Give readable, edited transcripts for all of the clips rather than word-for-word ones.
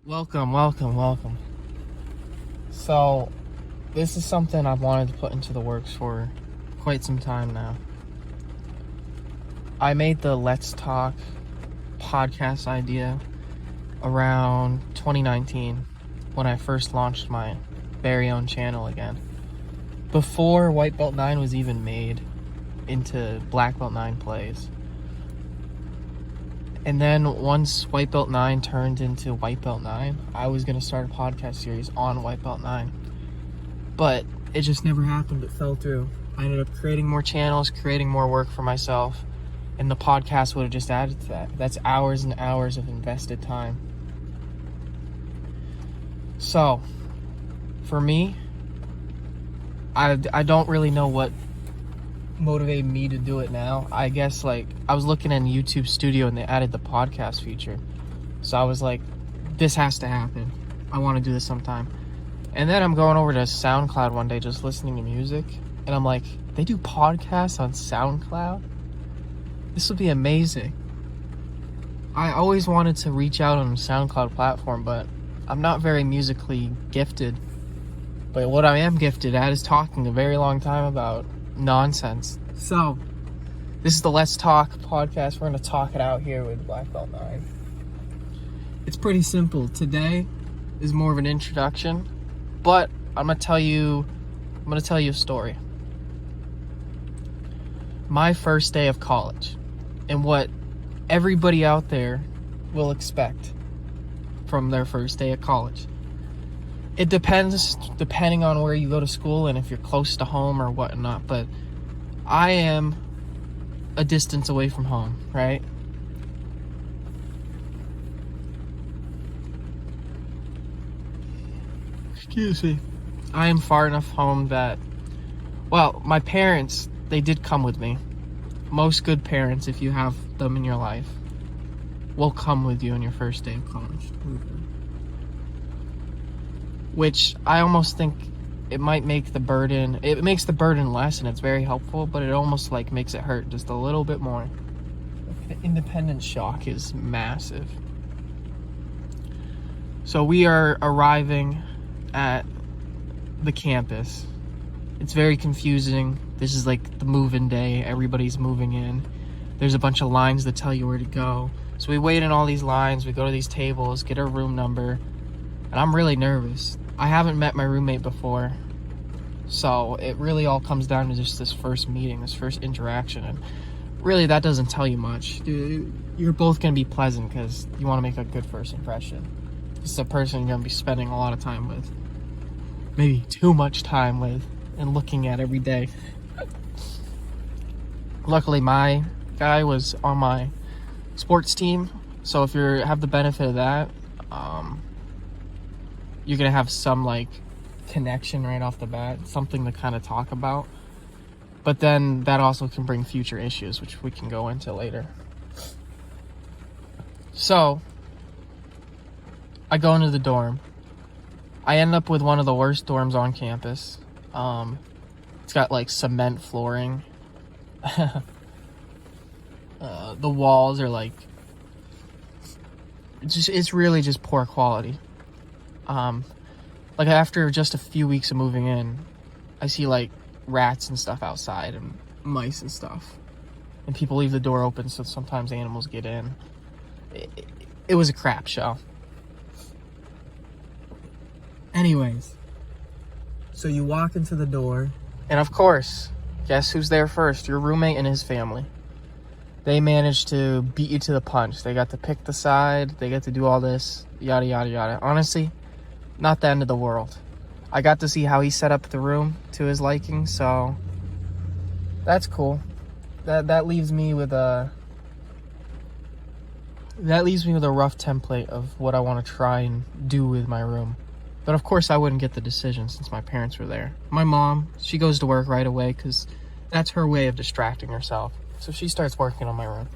Welcome. So, this is something I've wanted to put into the works for quite some time now. I made the Let's Talk podcast idea around 2019 when I first launched my very own channel again. Before Blackbelt9 was even made into Blackbelt9 plays. And then once Blackbelt9 turned into Blackbelt9, I was going to start a podcast series on Blackbelt9. But it just never happened. It fell through. I ended up creating more channels, creating more work for myself, and the podcast would have just added to that. That's hours and hours of invested time. So, for me, I don't really know what motivated me to do it now. I guess I was looking in YouTube Studio and they added the podcast feature, so I was like, this has to happen. I want to do this sometime. And then I'm going over to SoundCloud one day just listening to music, and I'm like, they do podcasts on SoundCloud? This would be amazing. I always wanted to reach out on the SoundCloud platform, but I'm not very musically gifted. But what I am gifted at is talking a very long time about nonsense. So, this is the Let's Talk podcast. We're going to talk it out here with Blackbelt9. It's pretty simple. Today is more of an introduction, but I'm going to tell you a story. My first day of college and what everybody out there will expect from their first day of college. It depends depending on where you go to school and if you're close to home or whatnot, but I am a distance away from home, right? Excuse me. I am far enough home that, well, my parents, they did come with me. Most good parents, if you have them in your life, will come with you on your first day of college. Which I almost think it might make the burden, it makes the burden less and it's very helpful, but it almost makes it hurt just a little bit more. The independence shock is massive. So we are arriving at the campus. It's very confusing. This is the move-in day. Everybody's moving in. There's a bunch of lines that tell you where to go. So we wait in all these lines, we go to these tables, get our room number, and I'm really nervous. I haven't met my roommate before, so it really all comes down to just this first meeting, this first interaction, and really that doesn't tell you much. You're both going to be pleasant because you want to make a good first impression. This is a person you're going to be spending a lot of time with, maybe too much time with, and looking at every day. Luckily, my guy was on my sports team, so if you have the benefit of that, you're gonna have some connection right off the bat, something to kind of talk about. But then that also can bring future issues, which we can go into later. So I go into the dorm. I end up with one of the worst dorms on campus. It's got cement flooring. The walls are it's really just poor quality. After just a few weeks of moving in, I see rats and stuff outside and mice and stuff, and people leave the door open, so sometimes animals get in. It was a crap show. Anyways, so you walk into the door, and of course, guess who's there first? Your roommate and his family. They managed to beat you to the punch. They got to pick the side. They got to do all this, yada, yada, yada. Honestly, not the end of the world. I got to see how he set up the room to his liking, so that's cool. That leaves me with a rough template of what I want to try and do with my room. But of course, I wouldn't get the decision since my parents were there. My mom, she goes to work right away because that's her way of distracting herself. So she starts working on my room.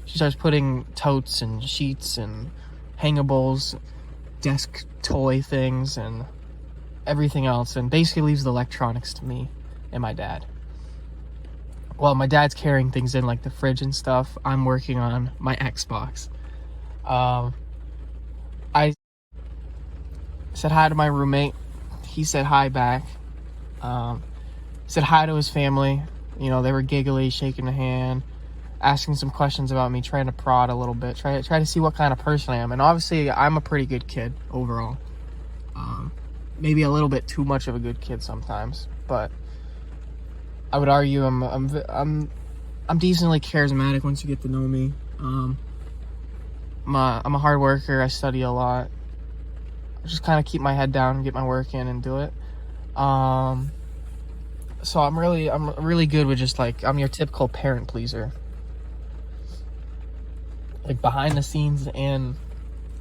She starts putting totes and sheets and hangables, desk toy things, and everything else, and basically leaves the electronics to me and my dad. Well, my dad's carrying things in like the fridge and stuff. I'm working on my Xbox. I said hi to my roommate. He said hi back. Said hi to his family. You know, they were giggly, shaking the hand, asking some questions about me, trying to prod a little bit, try to see what kind of person I am. And obviously, I'm a pretty good kid overall. Maybe a little bit too much of a good kid sometimes, but I would argue I'm decently charismatic once you get to know me. I'm a hard worker. I study a lot. I just kind of keep my head down and get my work in and do it. So I'm really good with just like, I'm your typical parent pleaser. Like behind the scenes and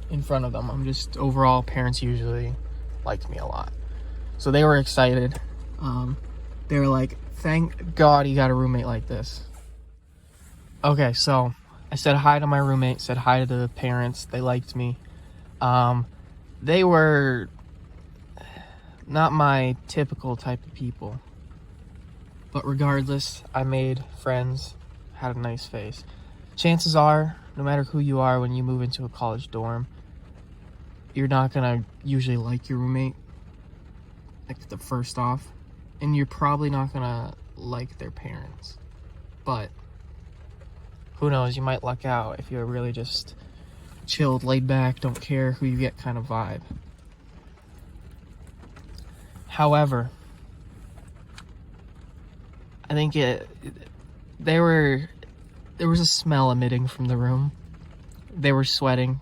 in front of them. I'm just overall, parents usually liked me a lot. So they were excited. They were like, thank God you got a roommate like this. Okay, so I said hi to my roommate, said hi to the parents. They liked me. They were not my typical type of people. But regardless, I made friends, had a nice face. Chances are, no matter who you are, when you move into a college dorm, you're not gonna usually like your roommate, like the first off. And you're probably not gonna like their parents. But who knows, you might luck out if you're really just chilled, laid back, don't care who you get kind of vibe. However, I think there was a smell emitting from the room. They were sweating.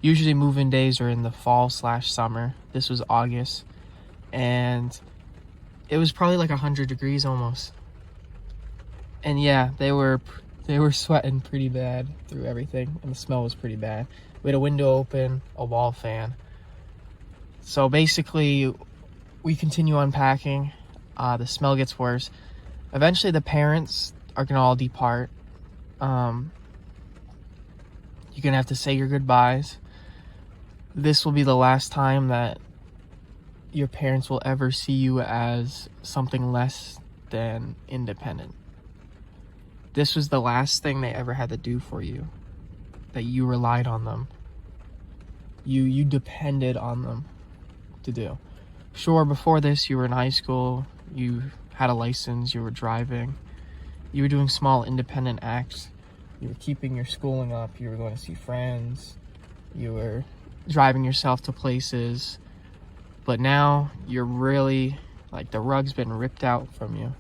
Usually move-in days are in the fall/summer. This was August, and it was probably like 100 degrees almost. And yeah, they were sweating pretty bad through everything, and the smell was pretty bad. We had a window open, a wall fan. So basically, we continue unpacking. The smell gets worse. Eventually, the parents are gonna all depart. You're gonna have to say your goodbyes. This will be the last time that your parents will ever see you as something less than independent. This was the last thing they ever had to do for you, that you relied on them. You depended on them to do. Sure, before this, you were in high school, you had a license, you were driving, you were doing small independent acts, you were keeping your schooling up, you were going to see friends, you were driving yourself to places, but now you're really, like, the rug's been ripped out from you.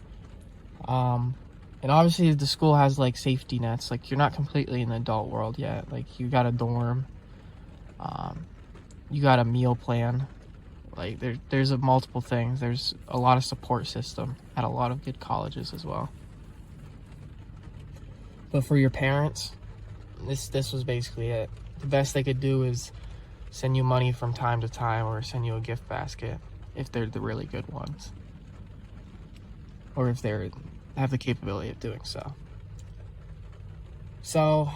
And obviously the school has like safety nets, like you're not completely in the adult world yet, like you got a dorm, you got a meal plan, like there's multiple things, there's a lot of support system at a lot of good colleges as well. But for your parents, this was basically it. The best they could do is send you money from time to time or send you a gift basket if they're the really good ones, or if they have the capability of doing so. So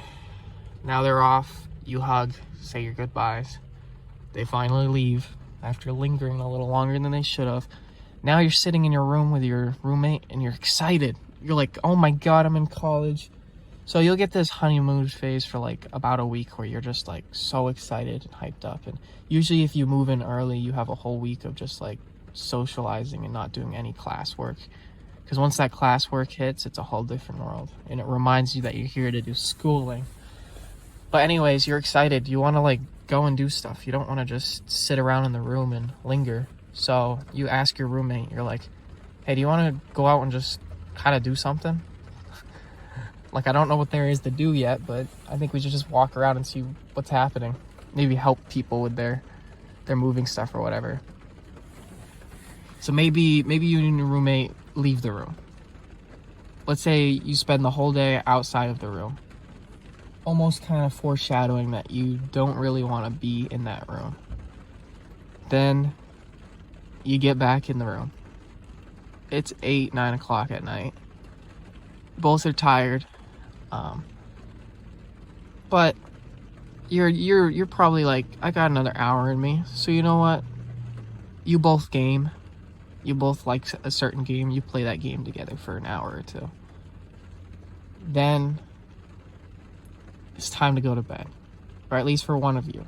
now they're off, you hug, say your goodbyes. They finally leave after lingering a little longer than they should have. Now you're sitting in your room with your roommate and you're excited. You're like, oh my God, I'm in college. So you'll get this honeymoon phase for like about a week where you're just like so excited and hyped up. And usually if you move in early, you have a whole week of just like socializing and not doing any classwork. Because once that classwork hits, it's a whole different world. And it reminds you that you're here to do schooling. But anyways, you're excited. You want to like go and do stuff. You don't want to just sit around in the room and linger. So you ask your roommate, you're like, hey, do you want to go out and just kind of do something? Like, I don't know what there is to do yet, but I think we should just walk around and see what's happening. Maybe help people with their moving stuff or whatever. So maybe you and your roommate leave the room. Let's say you spend the whole day outside of the room, almost kind of foreshadowing that you don't really want to be in that room. Then you get back in the room. It's 8-9 o'clock at night. Both are tired, but you're probably like, I got another hour in me, so you know what? You both game. You both like a certain game. You play that game together for an hour or two. Then it's time to go to bed, or at least for one of you.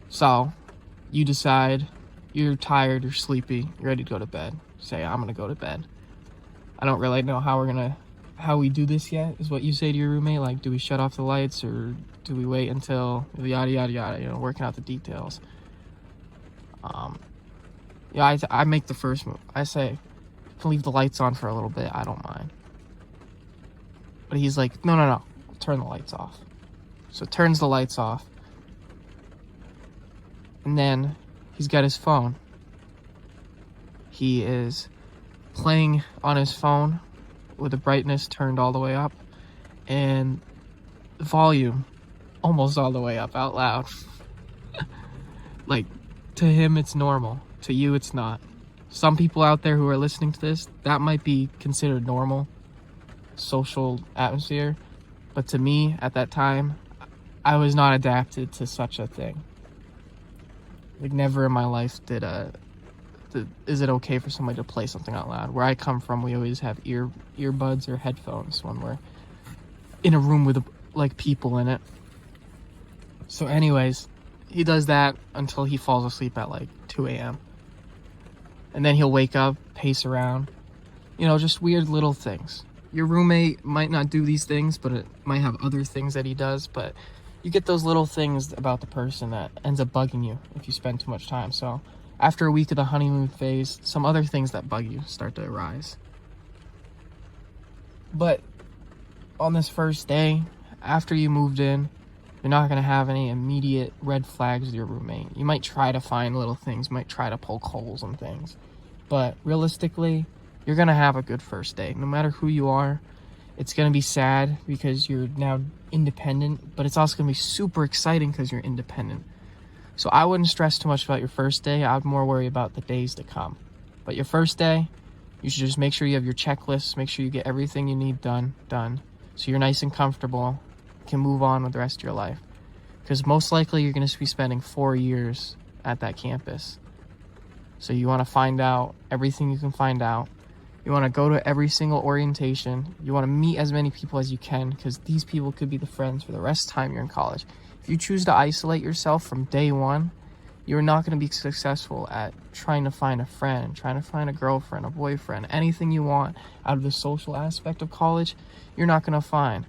So you decide you're tired, you're sleepy, you're ready to go to bed. Say, I'm gonna go to bed. I don't really know how we do this yet, is what you say to your roommate. Like, do we shut off the lights, or do we wait until yada yada yada, you know, working out the details. Yeah, I make the first move. I say, you can leave the lights on for a little bit, I don't mind. But he's like, no, turn the lights off. So turns the lights off. And then he's got his phone. He is playing on his phone with the brightness turned all the way up and the volume almost all the way up out loud. Like, to him it's normal, to you it's not. Some people out there who are listening to this, that might be considered normal social atmosphere, but to me at that time, I was not adapted to such a thing. Like, never in my life is it okay for somebody to play something out loud. Where I come from, we always have earbuds or headphones when we're in a room with like people in it. So anyways, he does that until he falls asleep at like 2 a.m. And then he'll wake up, pace around, you know, just weird little things. Your roommate might not do these things, but it might have other things that he does. But you get those little things about the person that ends up bugging you if you spend too much time. So after a week of the honeymoon phase, some other things that bug you start to arise. But on this first day, after you moved in, you're not going to have any immediate red flags with your roommate. You might try to find little things, might try to poke holes in things. But realistically, you're going to have a good first day. No matter who you are, it's going to be sad because you're now independent, but it's also going to be super exciting because you're independent. So I wouldn't stress too much about your first day. I would more worry about the days to come. But your first day, you should just make sure you have your checklist, make sure you get everything you need done, so you're nice and comfortable, can move on with the rest of your life. Because most likely you're going to be spending 4 years at that campus. So you want to find out everything you can find out. You want to go to every single orientation. You want to meet as many people as you can, because these people could be the friends for the rest of the time you're in college. If you choose to isolate yourself from day one, you're not going to be successful at trying to find a friend, trying to find a girlfriend, a boyfriend, anything you want out of the social aspect of college, you're not going to find.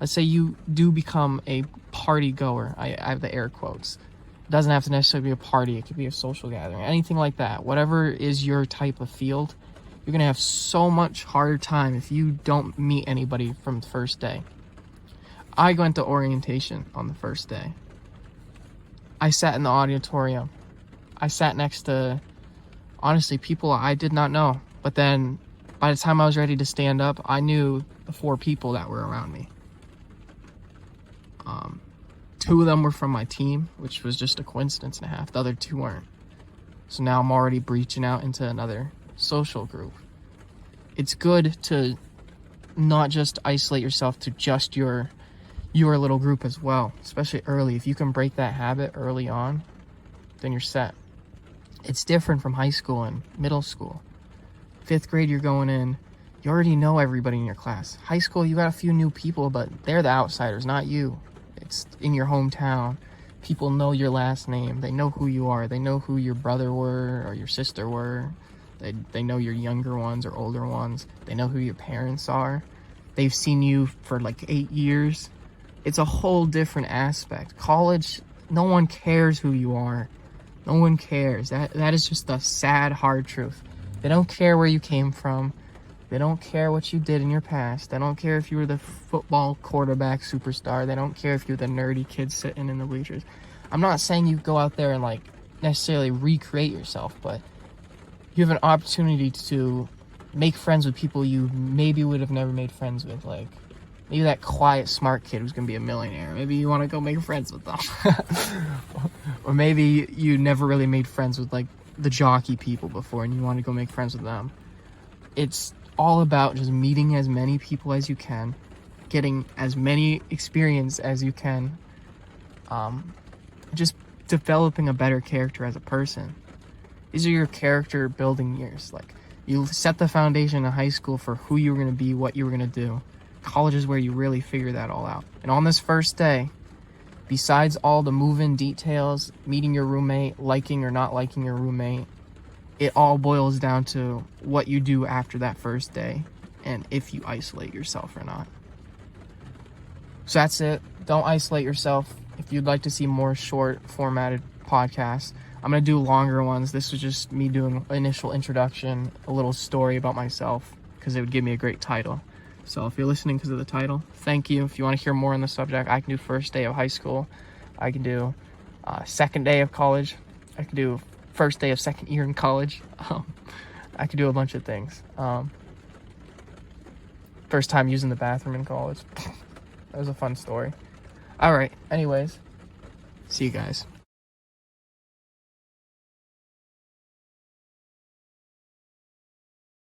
Let's say you do become a party goer. I have the air quotes. It doesn't have to necessarily be a party. It could be a social gathering, anything like that. Whatever is your type of field, you're going to have so much harder time if you don't meet anybody from the first day. I went to orientation on the first day. I sat in the auditorium. I sat next to, honestly, people I did not know. But then by the time I was ready to stand up, I knew the 4 people that were around me. 2 of them were from my team, which was just a coincidence and a half. The other 2 weren't. So now I'm already breaching out into another social group. It's good to not just isolate yourself to just your little group as well, especially early. If you can break that habit early on, then you're set. It's different from high school and middle school. 5th grade, you're going in, you already know everybody in your class. High school, you got a few new people, but they're the outsiders, not you. It's in your hometown. People know your last name. They know who you are. They know who your brother were or your sister were. They know your younger ones or older ones. They know who your parents are. They've seen you for like 8 years. It's a whole different aspect. College, no one cares who you are. No one cares. That is just the sad, hard truth. They don't care where you came from. They don't care what you did in your past. They don't care if you were the football quarterback superstar. They don't care if you're the nerdy kid sitting in the bleachers. I'm not saying you go out there and like necessarily recreate yourself, but you have an opportunity to make friends with people you maybe would have never made friends with. Like, maybe that quiet, smart kid who's going to be a millionaire. Maybe you want to go make friends with them. Or maybe you never really made friends with, like, the jockey people before and you want to go make friends with them. It's all about just meeting as many people as you can, getting as many experience as you can, just developing a better character as a person. These are your character building years. Like, you set the foundation in high school for who you were going to be, what you were going to do. College is where you really figure that all out. And on this first day, besides all the move-in details, meeting your roommate, liking or not liking your roommate, it all boils down to what you do after that first day and if you isolate yourself or not. So that's it. Don't isolate yourself. If you'd like to see more short formatted podcasts, I'm going to do longer ones. This was just me doing an initial introduction, a little story about myself, because it would give me a great title. So if you're listening because of the title, thank you. If you want to hear more on the subject, I can do first day of high school. I can do second day of college. I can do first day of second year in college. I could do a bunch of things. First time using the bathroom in college. That was a fun story. All right. Anyways, see you guys.